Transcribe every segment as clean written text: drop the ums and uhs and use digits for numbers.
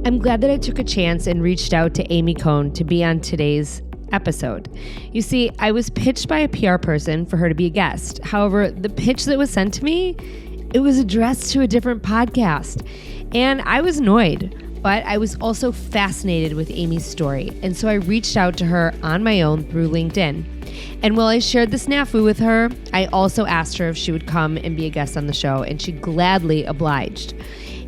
I'm glad that I took a chance and reached out to Amy Cohn to be on today's episode. You see, I was pitched by a PR person for her to be a guest. However, the pitch that was sent to me, it was addressed to a different podcast. And I was annoyed, but I was also fascinated with Amy's story. And so I reached out to her on my own through LinkedIn. And while I shared the snafu with her, I also asked her if she would come and be a guest on the show, and she gladly obliged.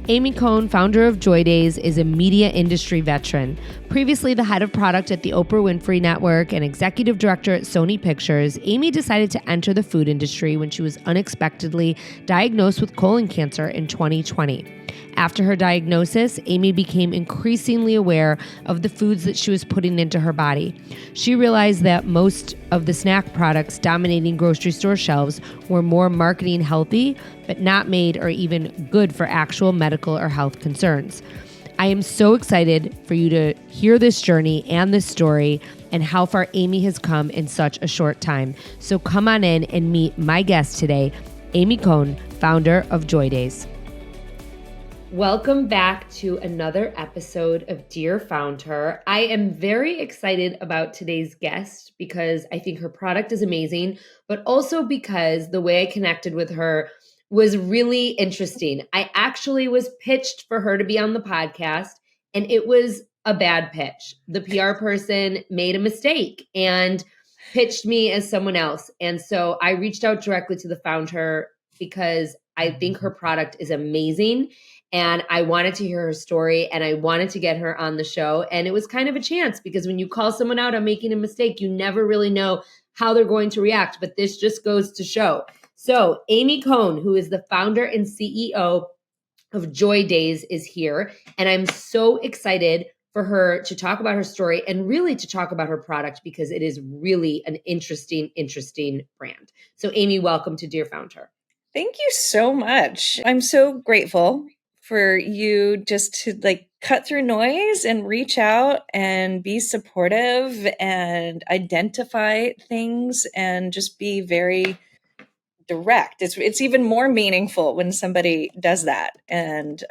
Amy Cohn, founder of Joydays, is a media industry veteran. Previously the head of product at the Oprah Winfrey Network and executive director at Sony Pictures, Amy decided to enter the food industry when she was unexpectedly diagnosed with colon cancer in 2020. After her diagnosis, Amy became increasingly aware of the foods that she was putting into her body. She realized that most of the snack products dominating grocery store shelves were more marketing healthy, but not made or even good for actual medical or health concerns. I am so excited for you to hear this journey and this story and how far Amy has come in such a short time. So come on in and meet my guest today, Amy Cohn, founder of Joydays. Welcome back to another episode of Dear Found Her. I am very excited about today's guest because I think her product is amazing, but also because the way I connected with her was really interesting. I actually was pitched for her to be on the podcast, and it was a bad pitch. The PR person made a mistake and pitched me as someone else. And so I reached out directly to the founder because I think her product is amazing. And I wanted to hear her story and I wanted to get her on the show. And it was kind of a chance because when you call someone out on making a mistake, you never really know how they're going to react. But this just goes to show. So Amy Cohn, who is the founder and CEO of Joydays, is here. And I'm so excited for her to talk about her story and really to talk about her product because it is really an interesting brand. So Amy, welcome to Dear Found Her. Thank you so much. I'm so grateful for you just to cut through noise and reach out and be supportive and identify things and just be very direct. It's even more meaningful when somebody does that. And,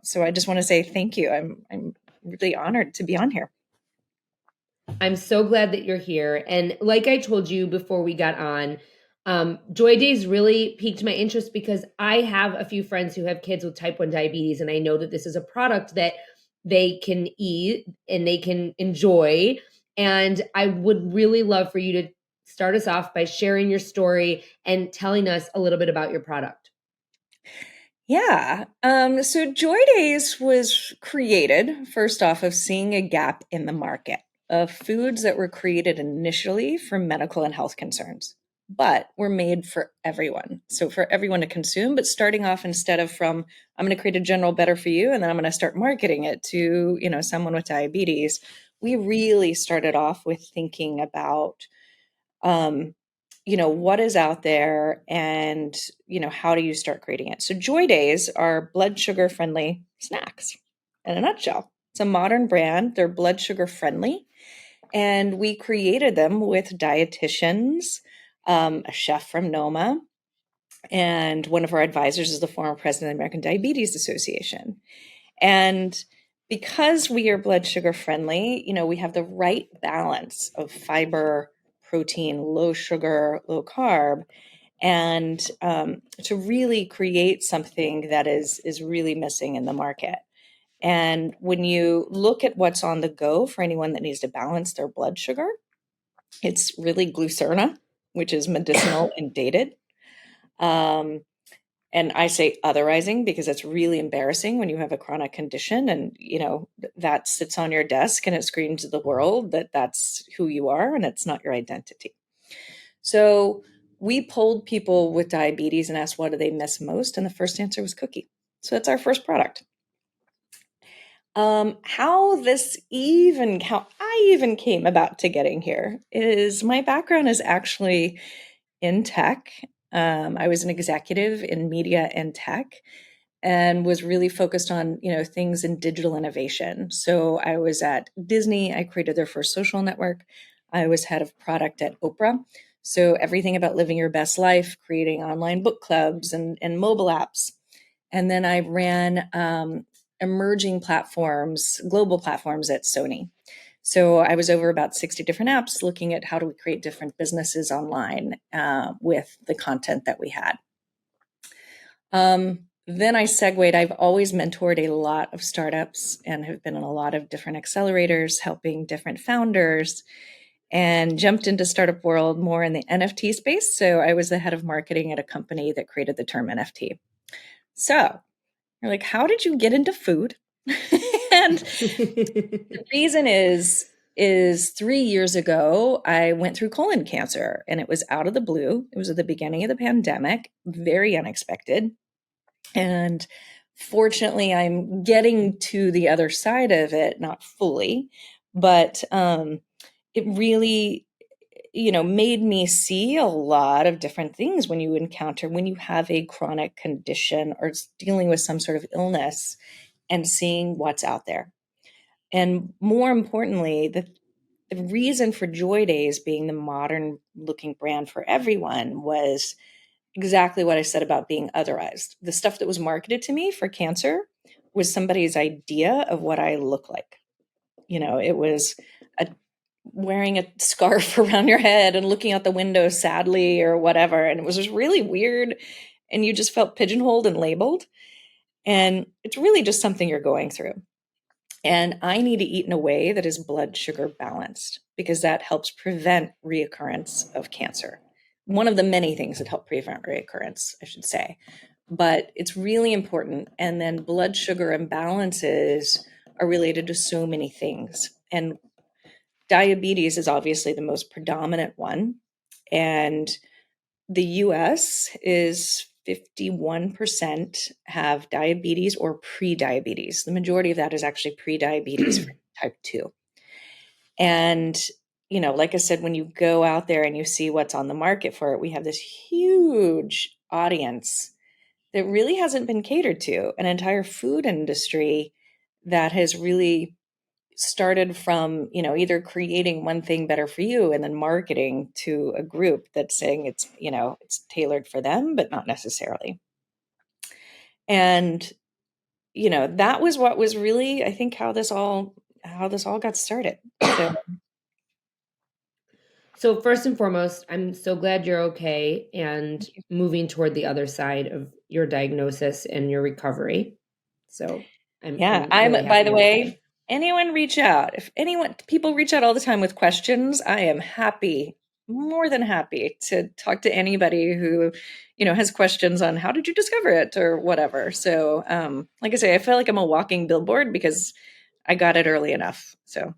so I just want to say thank you. I'm really honored to be on here. I'm so glad that you're here. And like I told you before we got on, Joydays really piqued my interest because I have a few friends who have kids with type 1 diabetes, and I know that this is a product that they can eat and they can enjoy. And I would really love for you to start us off by sharing your story and telling us a little bit about your product. Yeah. So Joydays was created first off of seeing a gap in the market of foods that were created initially for medical and health concerns, but were made for everyone. So for everyone to consume, but starting off instead of from, I'm going to create a general better for you, and then I'm going to start marketing it to, someone with diabetes. We really started off with thinking about, what is out there and, how do you start creating it? So Joydays are blood sugar friendly snacks in a nutshell. It's a modern brand. They're blood sugar friendly. And we created them with dietitians, a chef from Noma, and one of our advisors is the former president of the American Diabetes Association. And because we are blood sugar friendly, we have the right balance of fiber, protein, low sugar, low carb, and to really create something that is really missing in the market. And when you look at what's on the go for anyone that needs to balance their blood sugar, it's really Glucerna, which is medicinal and dated. And I say otherizing because it's really embarrassing when you have a chronic condition and, that sits on your desk and it screams to the world that that's who you are and it's not your identity. So we polled people with diabetes and asked, what do they miss most? And the first answer was cookie. So that's our first product. How I even came about to getting here is my background is actually in tech. I was an executive in media and tech and was really focused on, things in digital innovation. So I was at Disney. I created their first social network. I was head of product at Oprah. So everything about living your best life, creating online book clubs and mobile apps. And then I ran emerging platforms, global platforms at Sony. So I was over about 60 different apps looking at how do we create different businesses online with the content that we had. Then I segued. I've always mentored a lot of startups and have been in a lot of different accelerators, helping different founders, and jumped into startup world more in the NFT space. So I was the head of marketing at a company that created the term NFT. So you're like, how did you get into food? And the reason is 3 years ago, I went through colon cancer, and it was out of the blue. It was at the beginning of the pandemic, very unexpected. And fortunately, I'm getting to the other side of it, not fully, but it really, made me see a lot of different things when you have a chronic condition or dealing with some sort of illness, and seeing what's out there. And more importantly, the reason for Joydays being the modern looking brand for everyone was exactly what I said about being otherized. The stuff that was marketed to me for cancer was somebody's idea of what I look like. It was wearing a scarf around your head and looking out the window sadly or whatever. And it was just really weird. And you just felt pigeonholed and labeled. And it's really just something you're going through. And I need to eat in a way that is blood sugar balanced, because that helps prevent reoccurrence of cancer. One of the many things that help prevent reoccurrence, I should say. But it's really important. And then blood sugar imbalances are related to so many things. And diabetes is obviously the most predominant one. And the US is 51% have diabetes or pre-diabetes. The majority of that is actually pre-diabetes for type 2. And, like I said, when you go out there and you see what's on the market for it, we have this huge audience that really hasn't been catered to, an entire food industry that has really started from, either creating one thing better for you and then marketing to a group that's saying it's tailored for them, but not necessarily. And, that was what was really, I think, how this all got started. So first and foremost, I'm so glad you're okay and moving toward the other side of your diagnosis and your recovery. So I'm really by the happy way, anyone reach out. If people reach out all the time with questions, I am happy, more than happy to talk to anybody who, has questions on how did you discover it or whatever. So, like I say, I feel like I'm a walking billboard because I got it early enough. So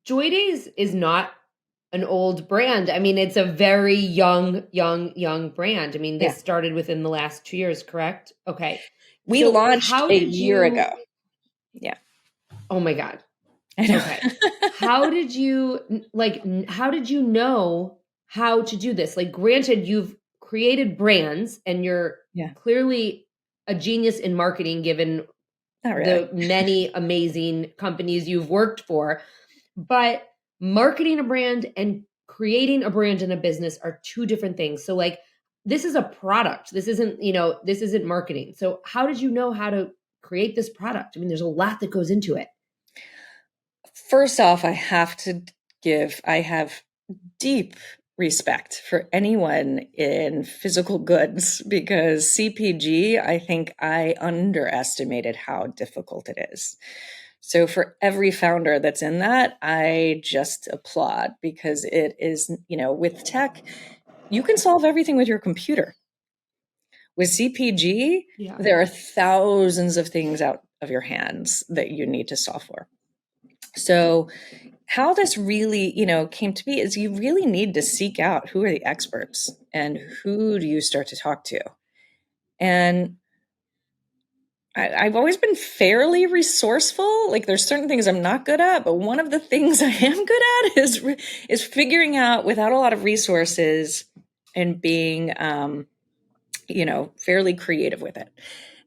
Joydays is not an old brand. I mean, it's a very young brand. I mean, this started within the last 2 years, correct? Okay. We launched a year ago. Yeah. Oh my God. I know. Okay. How did you know how to do this? Like, granted, you've created brands and you're clearly a genius in marketing, given the many amazing companies you've worked for, but marketing a brand and creating a brand in a business are two different things. So like, this is a product. This isn't marketing. So how did you know how to create this product? I mean, there's a lot that goes into it. First off, I have deep respect for anyone in physical goods, because CPG, I think I underestimated how difficult it is. So for every founder that's in that, I just applaud, because it is, with tech, you can solve everything with your computer. With CPG, there are thousands of things out of your hands that you need to solve for. So how this really, came to be is you really need to seek out who are the experts and who do you start to talk to. And I've always been fairly resourceful. Like, there's certain things I'm not good at, but one of the things I am good at is figuring out without a lot of resources and being, fairly creative with it.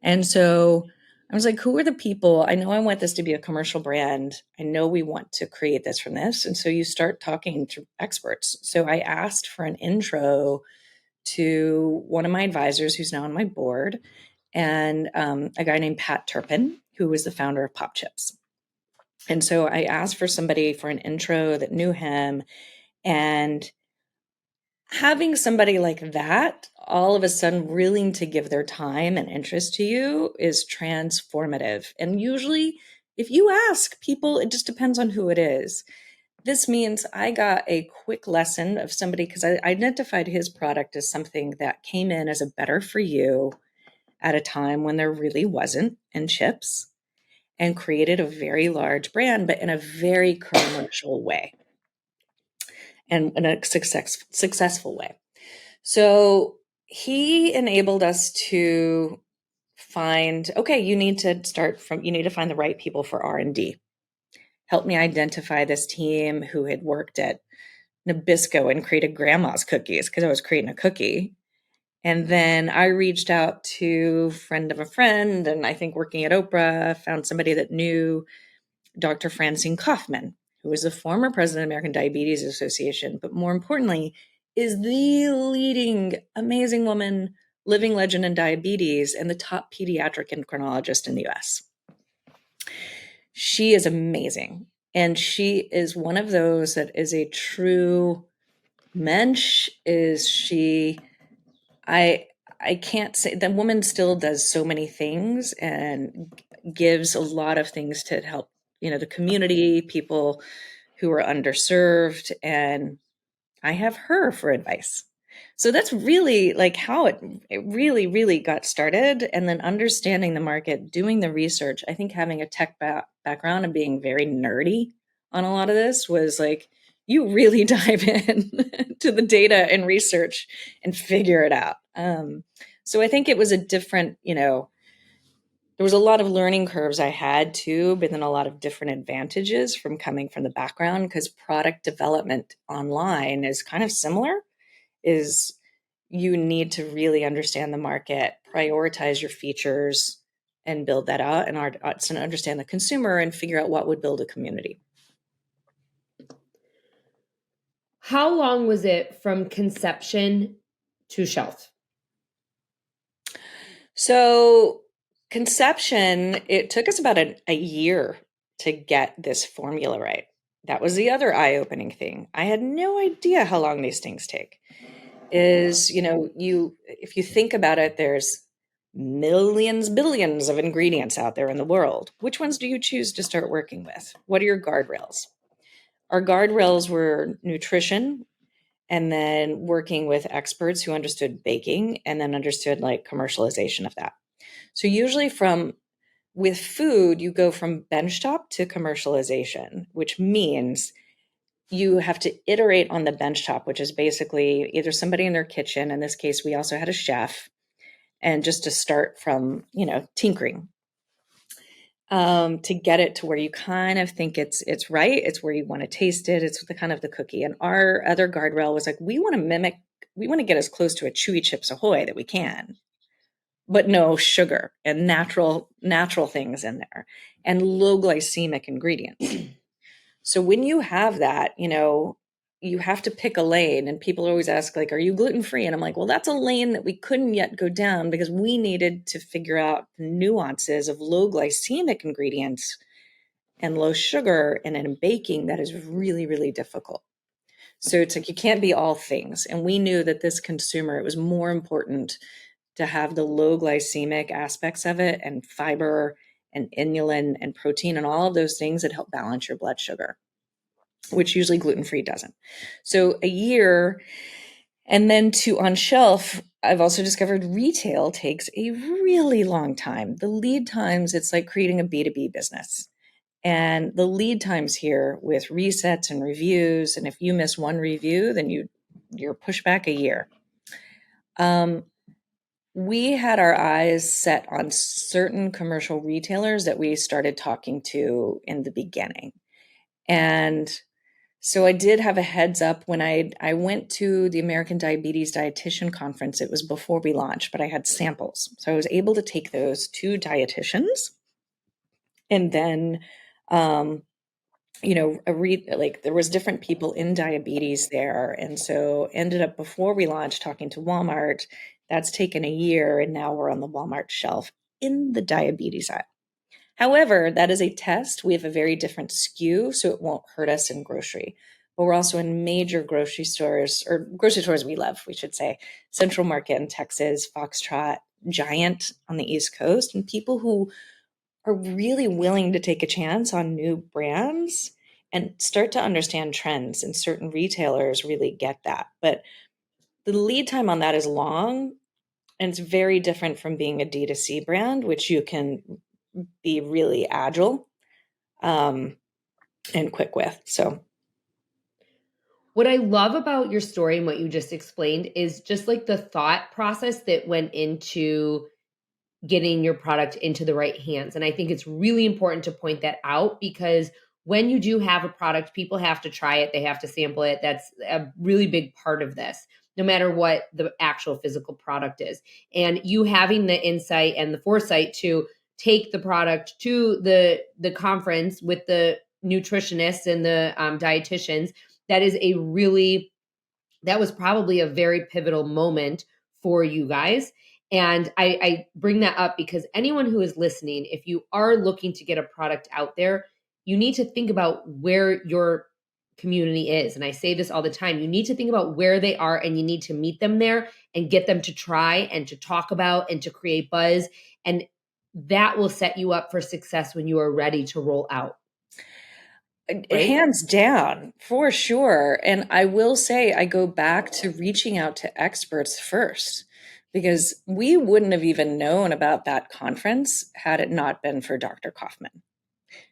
And so I was like, who are the people? I know I want this to be a commercial brand. I know we want to create this from this. And so you start talking to experts. So I asked for an intro to one of my advisors who's now on my board. and a guy named Pat Turpin, who was the founder of Pop Chips. And so I asked for somebody for an intro that knew him, and having somebody like that all of a sudden willing to give their time and interest to you is transformative. And usually, if you ask people, it just depends on who it is. This means I got a quick lesson of somebody because I identified his product as something that came in as a better for you at a time when there really wasn't in chips, and created a very large brand, but in a very commercial way and in a successful way. So he enabled us to find, okay, you need to find the right people for R&D. Helped me identify this team who had worked at Nabisco and created grandma's cookies because I was creating a cookie. And then I reached out to a friend of a friend, and I think working at Oprah, found somebody that knew Dr. Francine Kaufman, who was the former president of the American Diabetes Association, but more importantly, is the leading amazing woman, living legend in diabetes, and the top pediatric endocrinologist in the US. She is amazing. And she is one of those that is a true mensch. I can't say, the woman still does so many things and gives a lot of things to help, the community, people who are underserved. And I have her for advice. So that's really like how it really, really got started. And then understanding the market, doing the research. I think having a tech background and being very nerdy on a lot of this was like, you really dive in to the data and research and figure it out. So I think it was a different, there was a lot of learning curves I had too, but then a lot of different advantages from coming from the background, because product development online is kind of similar. Is you need to really understand the market, prioritize your features, and build that out, and understand the consumer and figure out what would build a community. How long was it from conception to shelf? So conception, it took us about a year to get this formula right. That was the other eye-opening thing. I had no idea how long these things take. If you think about it, there's millions, billions of ingredients out there in the world. Which ones do you choose to start working with? What are your guardrails? Our guardrails were nutrition, and then working with experts who understood baking and then understood like commercialization of that. So usually with food, you go from benchtop to commercialization, which means you have to iterate on the benchtop, which is basically either somebody in their kitchen. In this case, we also had a chef, and just to start from, tinkering, to get it to where you kind of think it's right. It's where you want to taste it. It's the kind of the cookie. And our other guardrail was like, we want to get as close to a Chewy Chips Ahoy that we can, but no sugar and natural things in there and low glycemic ingredients. So when you have that, you have to pick a lane, and people always ask like, are you gluten-free? And I'm like, well, that's a lane that we couldn't yet go down because we needed to figure out the nuances of low glycemic ingredients and low sugar. And in baking, that is really, really difficult. So it's like, you can't be all things. And we knew that this consumer, it was more important to have the low glycemic aspects of it, and fiber and inulin and protein and all of those things that help balance your blood sugar, which usually gluten-free doesn't. So a year, and then to on shelf, I've also discovered retail takes a really long time. The lead times, it's like creating a B2B business. And the lead times here with resets and reviews, and if you miss one review, then you're pushed back a year. We had our eyes set on certain commercial retailers that we started talking to in the beginning. And so I did have a heads up when I went to the American Diabetes Dietitian Conference. It was before we launched, but I had samples. So I was able to take those to dietitians. And then, there was different people in diabetes there. And so ended up before we launched talking to Walmart, That's taken a year, and now we're on the Walmart shelf in the diabetes aisle. However, that is a test. We have a very different SKU, so it won't hurt us in grocery. But we're also in major grocery stores, or grocery stores we love, we should say, Central Market in Texas, Foxtrot, Giant on the East Coast, and people who are really willing to take a chance on new brands and start to understand trends. And certain retailers really get that. But the lead time on that is long, and it's very different from being a D2C brand, which you can be really agile and quick with. So what I love about your story and what you just explained is just like the thought process that went into getting your product into the right hands. And I think it's really important to point that out, because when you do have a product, people have to try it, they have to sample it. That's a really big part of this, no matter what the actual physical product is. And you having the insight and the foresight to take the product to the conference with the nutritionists and the dietitians, that was probably a very pivotal moment for you guys. And I bring that up because anyone who is listening, if you are looking to get a product out there, you need to think about where your community is. And I say this all the time. You need to think about where they are, and you need to meet them there and get them to try and to talk about and to create buzz. And that will set you up for success when you are ready to roll out. Right? Hands down, for sure. And I will say, I go back to reaching out to experts first, because we wouldn't have even known about that conference had it not been for Dr. Kaufman.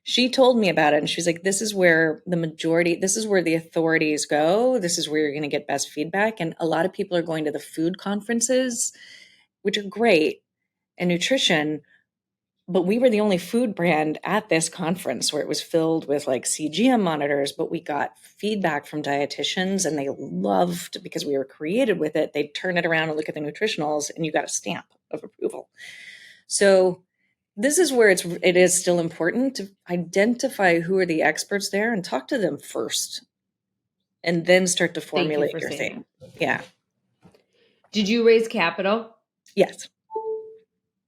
She told me about it, and she's like, this is where the authorities go. This is where you're going to get best feedback. And a lot of people are going to the food conferences, which are great, and nutrition. But we were the only food brand at this conference where it was filled with like CGM monitors, but we got feedback from dietitians, and they loved, because we were creative with it, they'd turn it around and look at the nutritionals, and you got a stamp of approval. So this is where it is still important to identify who are the experts there and talk to them first, and then start to formulate your thing. Yeah. Did you raise capital? Yes.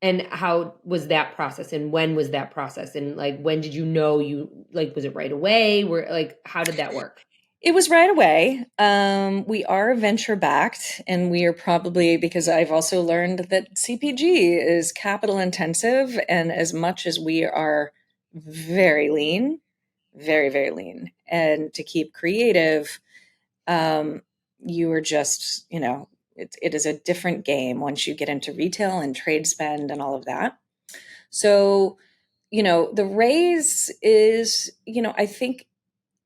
And how was that process? And when was that process? And like, when did you know was it right away? How did that work? It was right away. We are venture backed, and we are probably, because I've also learned that CPG is capital intensive. And as much as we are very lean, very, very lean, and to keep creative, you are just, it is a different game once you get into retail and trade spend and all of that. So, the raise is, I think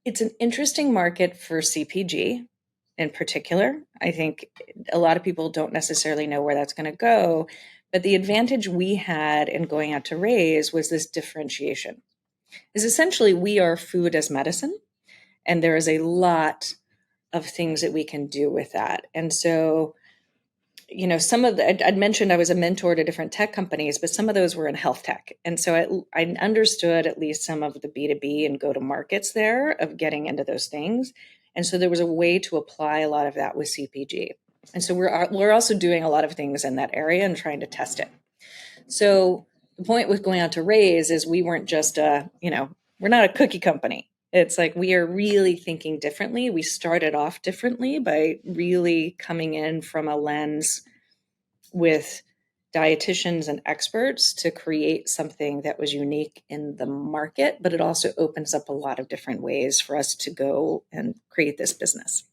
it's an interesting market for CPG in particular. I think a lot of people don't necessarily know where that's going to go, but the advantage we had in going out to raise was this differentiation. Is essentially we are food as medicine, and there is a lot of things that we can do with that. And so, I'd mentioned I was a mentor to different tech companies, but some of those were in health tech. And so I understood at least some of the B2B and go-to-markets there of getting into those things. And so there was a way to apply a lot of that with CPG. And so we're also doing a lot of things in that area and trying to test it. So the point with going out to raise is we weren't just we're not a cookie company. It's like we are really thinking differently. We started off differently by really coming in from a lens with dietitians and experts to create something that was unique in the market, but it also opens up a lot of different ways for us to go and create this business.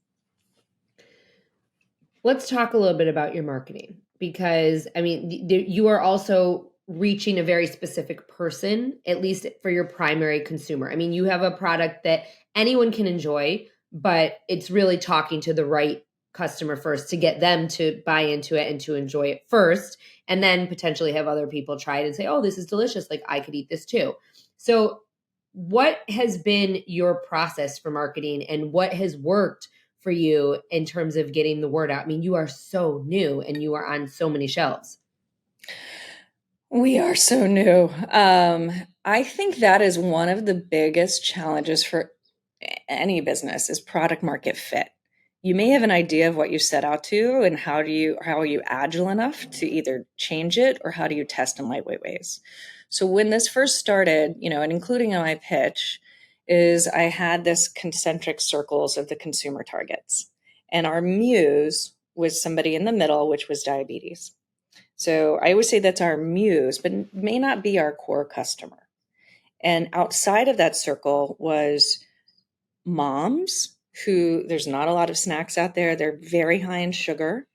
Let's talk a little bit about your marketing, because you are also reaching a very specific person, at least for your primary consumer. You have a product that anyone can enjoy, but it's really talking to the right customer first to get them to buy into it and to enjoy it first, and then potentially have other people try it and say, oh, this is delicious. Like, I could eat this too. So what has been your process for marketing, and what has worked for you in terms of getting the word out? You are so new, and you are on so many shelves. We are so new. I think that is one of the biggest challenges for any business is product market fit. you may have an idea of what you set out to, and how are you agile enough to either change it, or how do you test in lightweight ways? So when this first started, and including in my pitch, is I had this concentric circles of the consumer targets. And our muse was somebody in the middle, which was diabetes. So I always say that's our muse, but may not be our core customer. And outside of that circle was moms who, there's not a lot of snacks out there. They're very high in sugar.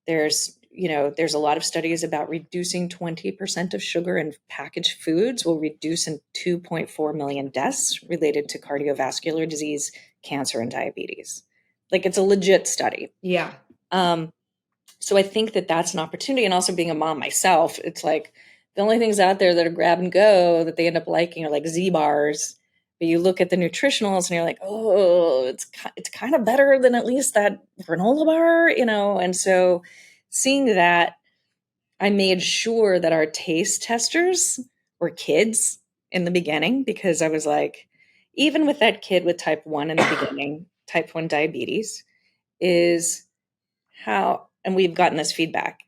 There's a lot of studies about reducing 20% of sugar in packaged foods will reduce in 2.4 million deaths related to cardiovascular disease, cancer, and diabetes. Like, it's a legit study. Yeah. So I think that that's an opportunity. And also, being a mom myself, it's like the only things out there that are grab and go that they end up liking are like Z bars. But you look at the nutritionals and you're like, oh, it's kind of better than at least that granola bar, And so seeing that, I made sure that our taste testers were kids in the beginning, because I was like, even with that kid with type 1 in the beginning, type 1 diabetes, is how, and we've gotten this feedback.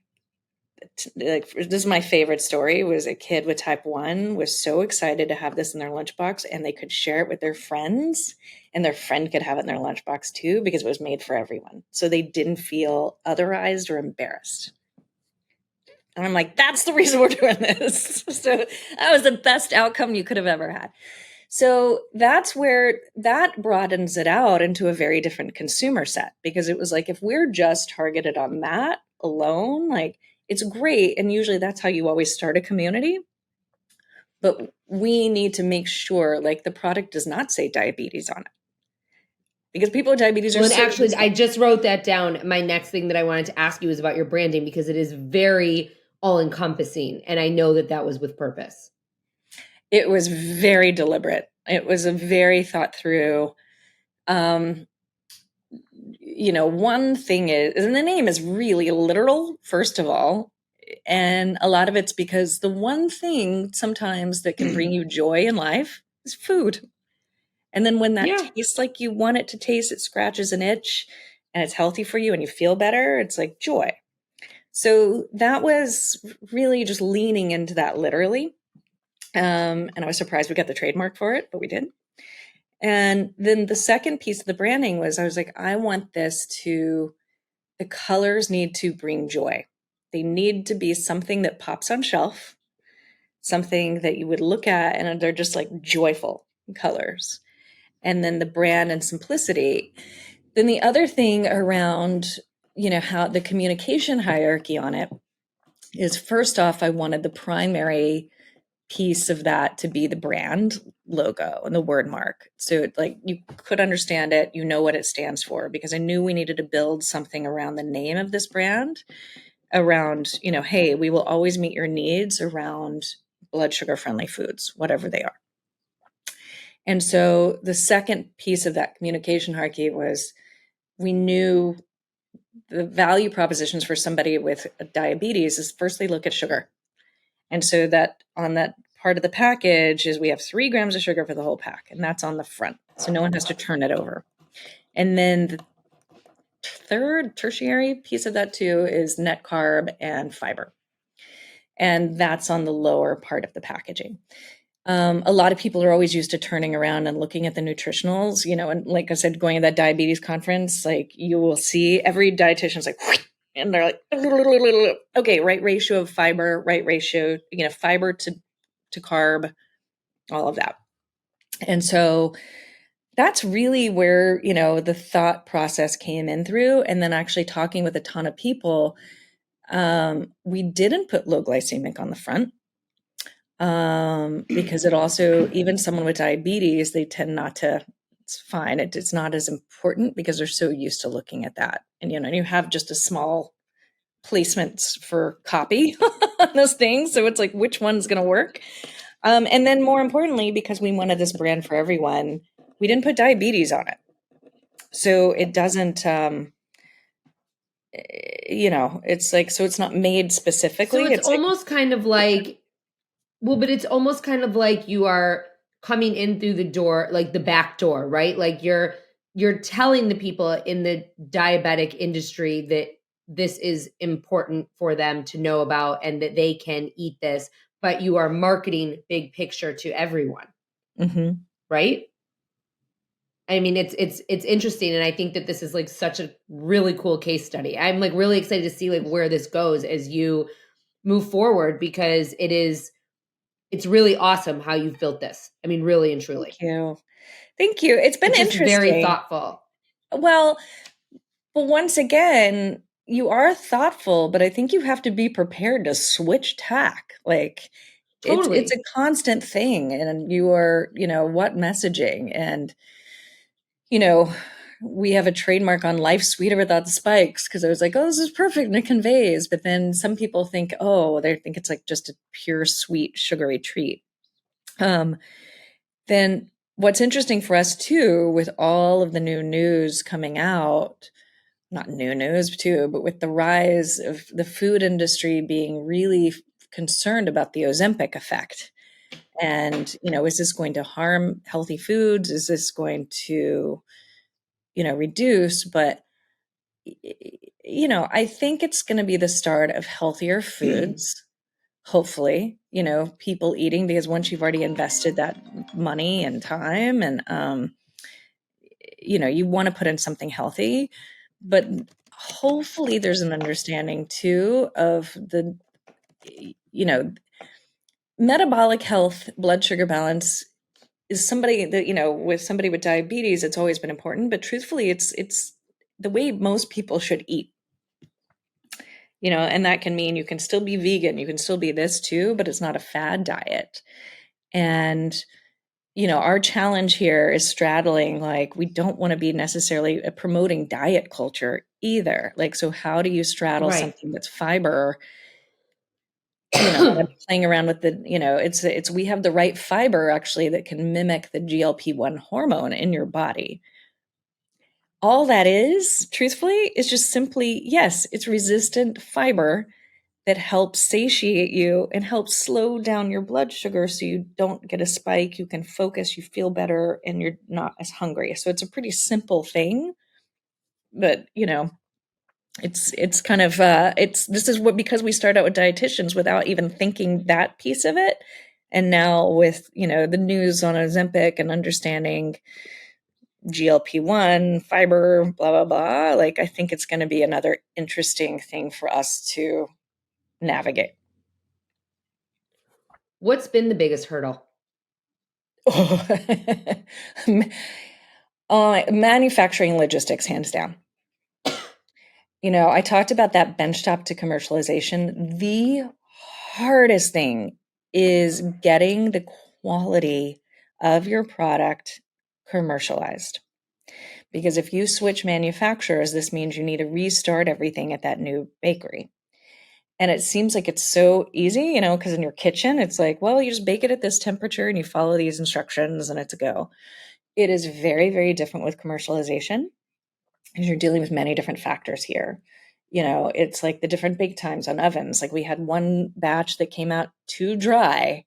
Like, this is my favorite story, was a kid with type 1 was so excited to have this in their lunchbox, and they could share it with their friends, and their friend could have it in their lunchbox too, because it was made for everyone. So they didn't feel otherized or embarrassed. And I'm like, that's the reason we're doing this. So that was the best outcome you could have ever had. So that's where that broadens it out into a very different consumer set, because it was like, if we're just targeted on that alone, like, it's great. And usually that's how you always start a community. But we need to make sure, like, the product does not say diabetes on it, because people with diabetes are actually, I just wrote that down. My next thing that I wanted to ask you is about your branding, because it is very all-encompassing. And I know that was with purpose. It was very deliberate. It was a very thought through. One thing is, and the name is really literal, first of all. And a lot of it's because the one thing sometimes that can bring you joy in life is food. And then when that tastes like you want it to taste, it scratches an itch, and it's healthy for you and you feel better, it's like joy. So that was really just leaning into that literally. And I was surprised we got the trademark for it, but we did. And then the second piece of the branding was, I was like, I want the colors need to bring joy. They need to be something that pops on shelf, something that you would look at and they're just like joyful colors. And then the brand and simplicity. Then the other thing around, how the communication hierarchy on it is, first off, I wanted the primary piece of that to be the brand logo and the word mark. So like, you could understand it, what it stands for, because I knew we needed to build something around the name of this brand, around, hey, we will always meet your needs around blood sugar friendly foods, whatever they are. And so the second piece of that communication hierarchy was, we knew the value propositions for somebody with diabetes is, first, they look at sugar. And so that on that part of the package is, we have 3 grams of sugar for the whole pack, and that's on the front. So no one has to turn it over. And then the third tertiary piece of that too is net carb and fiber. And that's on the lower part of the packaging. A lot of people are always used to turning around and looking at the nutritionals, and like I said, going to that diabetes conference, like, you will see every dietitian's like, and they're like, okay, right ratio of fiber, right ratio, fiber to carb, all of that. And so that's really where, the thought process came in through. And then actually talking with a ton of people, we didn't put low glycemic on the front. Because it also, even someone with diabetes, they tend not to, it's fine. It's not as important because they're so used to looking at that. And, you have just a small placements for copy on those things. So it's like, which one's going to work? And then more importantly, because we wanted this brand for everyone, we didn't put diabetes on it. So it doesn't, it's like, so it's not made specifically. So it's almost kind of like, but it's almost kind of like you are coming in through the door, like the back door, right? Like you're you're telling the people in the diabetic industry that this is important for them to know about and that they can eat this, but you are marketing big picture to everyone. Mm-hmm. Right? I mean, it's interesting, and I think that this is like such a really cool case study. I'm like really excited to see like where this goes as you move forward, because it's really awesome how you've built this. I mean, really and truly. Thank you. Thank you. It's been It's just very interesting. thoughtful. Well, but once again, you are thoughtful, but I think you have to be prepared to switch tack. Like it's Totally. a constant thing, and you are, what messaging, and we have a trademark on life sweeter without the spikes, because I was like, oh, this is perfect and it conveys. But then some people think, oh, they think it's like just a pure sweet sugary treat. Then what's interesting for us too, with all of the new news coming out, not new news too, but with the rise of the food industry being really concerned about the Ozempic effect. And, is this going to harm healthy foods? Is this going to, reduce? But, I think it's going to be the start of healthier foods, hopefully, people eating, because once you've already invested that money and time and, you want to put in something healthy, but hopefully there's an understanding too of the, metabolic health, blood sugar balance is somebody that, with somebody with diabetes, it's always been important, but truthfully, it's the way most people should eat, and that can mean you can still be vegan, you can still be this too, but it's not a fad diet. And, our challenge here is straddling, like, we don't want to be necessarily promoting diet culture either. Like, so how do you straddle Right. something that's fiber, and playing around with the, it's we have the right fiber actually that can mimic the GLP-1 hormone in your body. All that is, truthfully, is just simply, yes, it's resistant fiber that helps satiate you and helps slow down your blood sugar so you don't get a spike, you can focus, you feel better, and you're not as hungry. So it's a pretty simple thing, but it's kind of this is what, because we start out with dietitians without even thinking that piece of it, and now with the news on Ozempic and understanding GLP-1 fiber, blah blah blah, like I think it's going to be another interesting thing for us to navigate. What's been the biggest hurdle? Manufacturing logistics, hands down. I talked about that benchtop to commercialization. The hardest thing is getting the quality of your product commercialized. Because if you switch manufacturers, this means you need to restart everything at that new bakery. And it seems like it's so easy, because in your kitchen, it's like, well, you just bake it at this temperature and you follow these instructions and it's a go. It is very, very different with commercialization, because you're dealing with many different factors here. It's like the different bake times on ovens. Like we had one batch that came out too dry,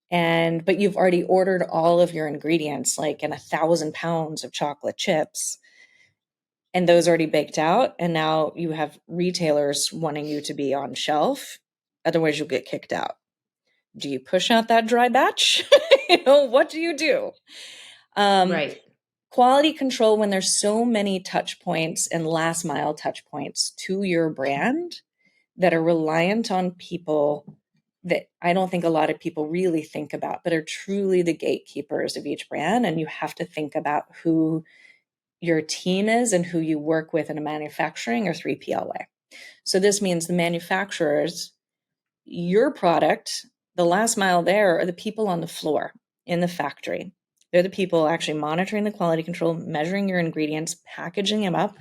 but you've already ordered all of your ingredients, like in 1,000 pounds of chocolate chips, and those already baked out. And now you have retailers wanting you to be on shelf. Otherwise you'll get kicked out. Do you push out that dry batch? What do you do? Right. Quality control, when there's so many touch points and last mile touch points to your brand that are reliant on people that I don't think a lot of people really think about, but are truly the gatekeepers of each brand. And you have to think about who your team is and who you work with in a manufacturing or 3PL way. So this means the manufacturers, your product, the last mile there are the people on the floor in the factory. They're the people actually monitoring the quality control, measuring your ingredients, packaging them up.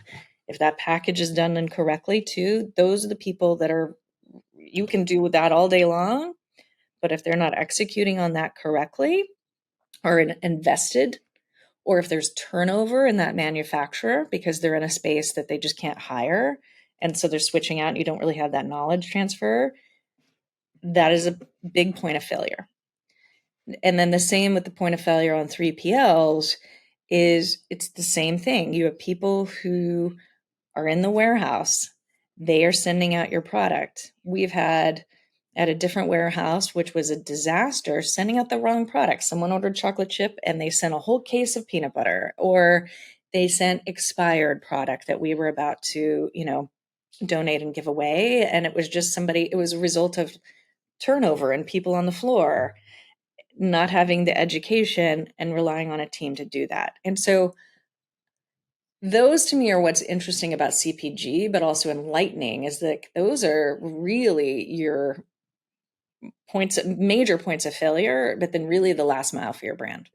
If that package is done incorrectly too, those are the people that you can do that all day long. But if they're not executing on that correctly or invested, or if there's turnover in that manufacturer because they're in a space that they just can't hire, and so they're switching out and you don't really have that knowledge transfer, that is a big point of failure. And then the same with the point of failure on 3PLs is it's the same thing. You have people who are in the warehouse. They are sending out your product. We've had at a different warehouse, which was a disaster, sending out the wrong product. Someone ordered chocolate chip and they sent a whole case of peanut butter, or they sent expired product that we were about to, donate and give away. And it was just it was a result of turnover and people on the floor not having the education and relying on a team to do that. And so those to me are what's interesting about CPG, but also enlightening, is that those are really your major points of failure, but then really the last mile for your brand.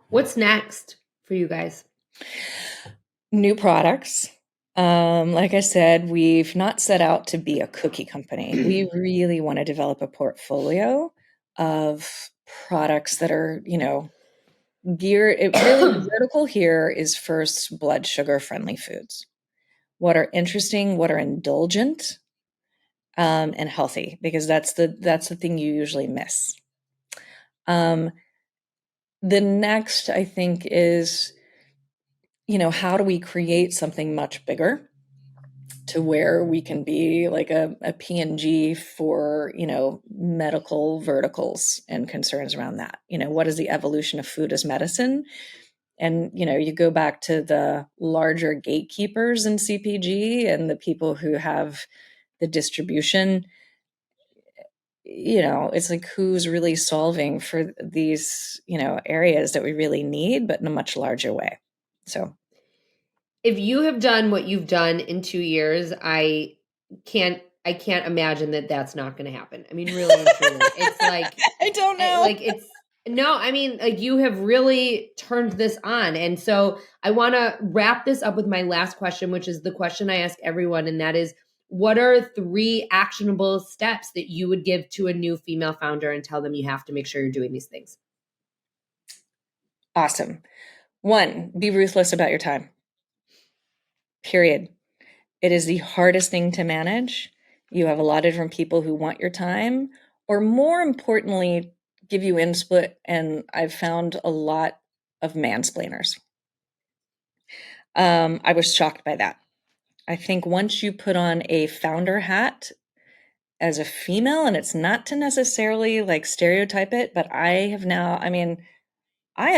What's next for you guys? New products. Like I said, we've not set out to be a cookie company. We really want to develop a portfolio of products that are, geared. Really, the vertical here is first blood sugar friendly foods. What are interesting, what are indulgent, and healthy, because that's the thing you usually miss. The next, I think, is, how do we create something much bigger to where we can be like a P&G for, medical verticals and concerns around that. What is the evolution of food as medicine? And, you go back to the larger gatekeepers in CPG and the people who have the distribution. It's like, who's really solving for these, areas that we really need, but in a much larger way. So if you have done what you've done in 2 years, I can't imagine that that's not going to happen. I mean, really and truly, it's like, I don't know. No, I mean, like, you have really turned this on. And so I want to wrap this up with my last question, which is the question I ask everyone. And that is, what are 3 actionable steps that you would give to a new female founder and tell them you have to make sure you're doing these things? Awesome. 1, be ruthless about your time. Period. It is the hardest thing to manage. You have a lot of different people who want your time, or more importantly, give you input. And I've found a lot of mansplainers. I was shocked by that. I think once you put on a founder hat as a female, and it's not to necessarily like stereotype it, but I have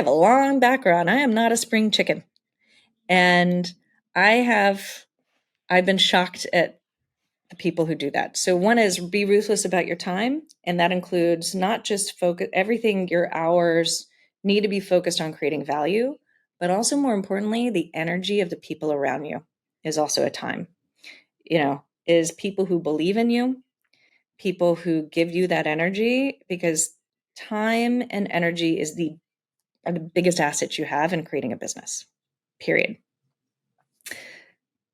a long background. I am not a spring chicken. And I've been shocked at the people who do that. So 1 is be ruthless about your time. And that includes not just everything, your hours need to be focused on creating value, but also more importantly, the energy of the people around you is also a time, is people who believe in you, people who give you that energy, because time and energy are the biggest assets you have in creating a business, period.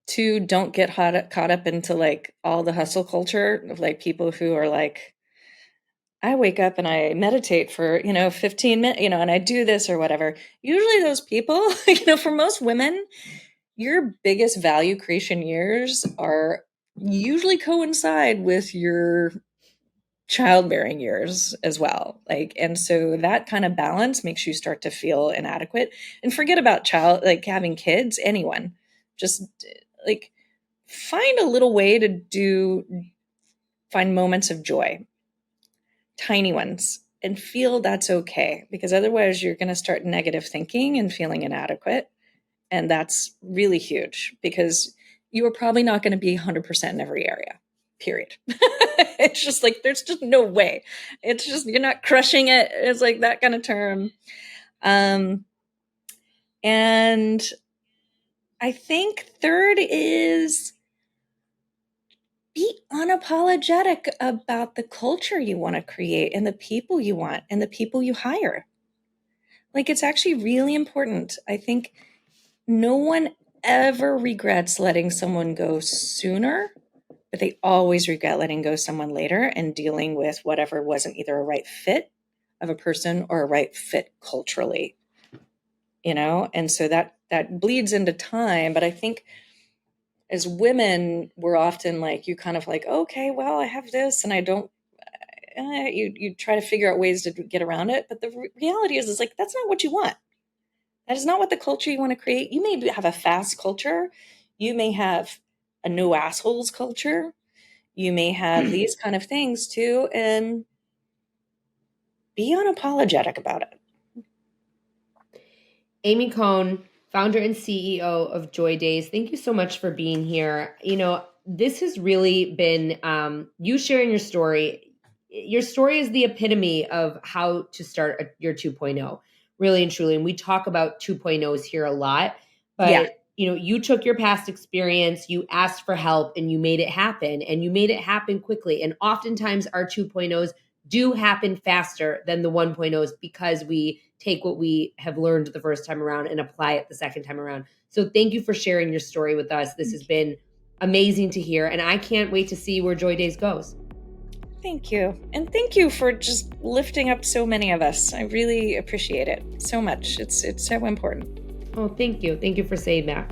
2, don't get caught up into like all the hustle culture of like people who are like, I wake up and I meditate for, 15 minutes, and I do this or whatever. Usually those people, for most women, your biggest value creation years are usually coincide with your childbearing years as well. And so that kind of balance makes you start to feel inadequate. And forget about having kids, anyone. Just like find a little way to find moments of joy, tiny ones, and feel that's okay, because otherwise you're going to start negative thinking and feeling inadequate. And that's really huge, because you are probably not going to be 100% in every area, period. It's just like, there's just no way. It's just, you're not crushing it. It's like that kind of term. And I think 3rd is be unapologetic about the culture you want to create and the people you want and the people you hire. Like, it's actually really important. I think no one ever regrets letting someone go sooner, but they always regret letting go someone later and dealing with whatever wasn't either a right fit of a person or a right fit culturally, And so that bleeds into time. But I think as women, we're often like, you kind of like, okay, well, I have this and I don't, you try to figure out ways to get around it. But the reality is like, that's not what you want. That is not what the culture you want to create. You may have a fast culture. You may have a no assholes culture. You may have these kind of things too, and be unapologetic about it. Amy Cohn, founder and CEO of Joydays, thank you so much for being here. This has really been you sharing your story. Your story is the epitome of how to start your 2.0, really and truly. And we talk about 2.0s here a lot, but you took your past experience, you asked for help, and you made it happen, and you made it happen quickly. And oftentimes our 2.0s do happen faster than the 1.0s because we take what we have learned the first time around and apply it the second time around. So thank you for sharing your story with us. This has been amazing to hear, and I can't wait to see where Joydays goes. Thank you. And thank you for just lifting up so many of us. I really appreciate it so much. It's so important. Oh, thank you. Thank you for saying that.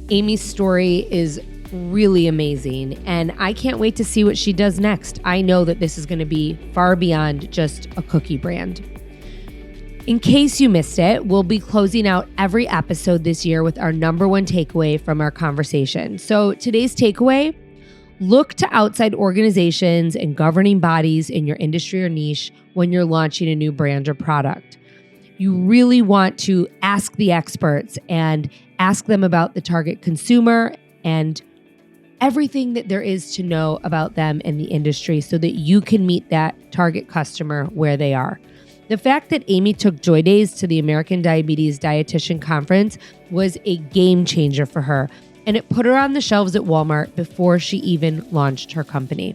Amy's story is really amazing, and I can't wait to see what she does next. I know that this is going to be far beyond just a cookie brand. In case you missed it, we'll be closing out every episode this year with our number one takeaway from our conversation. So today's takeaway: look to outside organizations and governing bodies in your industry or niche when you're launching a new brand or product. You really want to ask the experts and ask them about the target consumer and everything that there is to know about them in the industry so that you can meet that target customer where they are. The fact that Amy took Joydays to the American Diabetes Dietitian Conference was a game changer for her, and it put her on the shelves at Walmart before she even launched her company.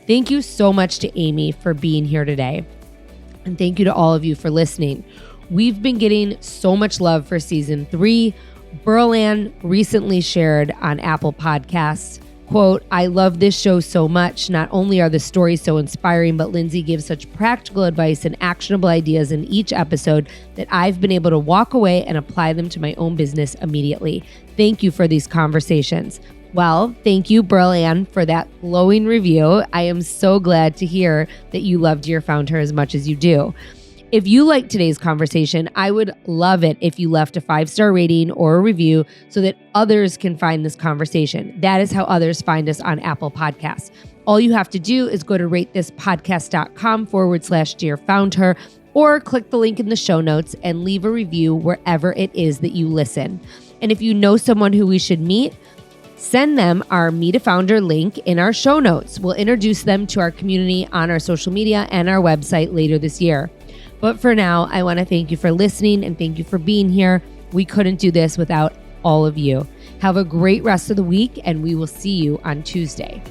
Thank you so much to Amy for being here today. And thank you to all of you for listening. We've been getting so much love for season 3. Burl-Ann recently shared on Apple Podcasts, quote, "I love this show so much. Not only are the stories so inspiring, but Lindsay gives such practical advice and actionable ideas in each episode that I've been able to walk away and apply them to my own business immediately. Thank you for these conversations." Well, thank you, Burl-Ann, for that glowing review. I am so glad to hear that you love Dear Founder as much as you do. If you liked today's conversation, I would love it if you left a 5-star rating or a review so that others can find this conversation. That is how others find us on Apple Podcasts. All you have to do is go to ratethispodcast.com/Dear Founder or click the link in the show notes and leave a review wherever it is that you listen. And if you know someone who we should meet, send them our Meet a Founder link in our show notes. We'll introduce them to our community on our social media and our website later this year. But for now, I want to thank you for listening and thank you for being here. We couldn't do this without all of you. Have a great rest of the week, and we will see you on Tuesday.